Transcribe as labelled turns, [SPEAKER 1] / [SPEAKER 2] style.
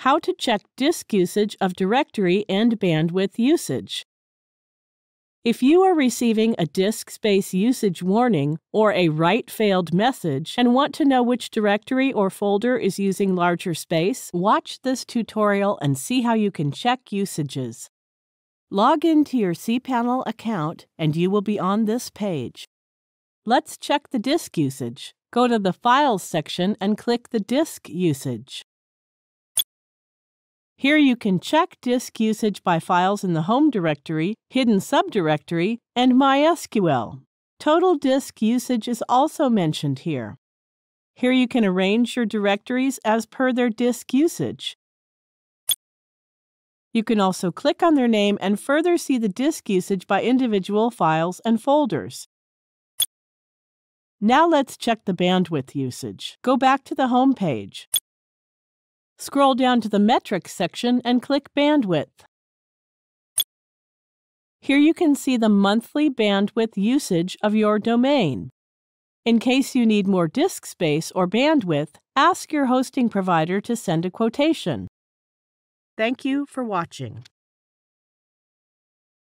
[SPEAKER 1] How to check disk usage of directory and bandwidth usage. If you are receiving a disk space usage warning or a write failed message and want to know which directory or folder is using larger space, watch this tutorial and see how you can check usages. Log into your cPanel account and you will be on this page. Let's check the disk usage. Go to the Files section and click the Disk Usage. Here you can check disk usage by files in the home directory, hidden subdirectory, and MySQL. Total disk usage is also mentioned here. Here you can arrange your directories as per their disk usage. You can also click on their name and further see the disk usage by individual files and folders. Now let's check the bandwidth usage. Go back to the home page. Scroll down to the Metrics section and click Bandwidth. Here you can see the monthly bandwidth usage of your domain. In case you need more disk space or bandwidth, ask your hosting provider to send a quotation. Thank you for watching.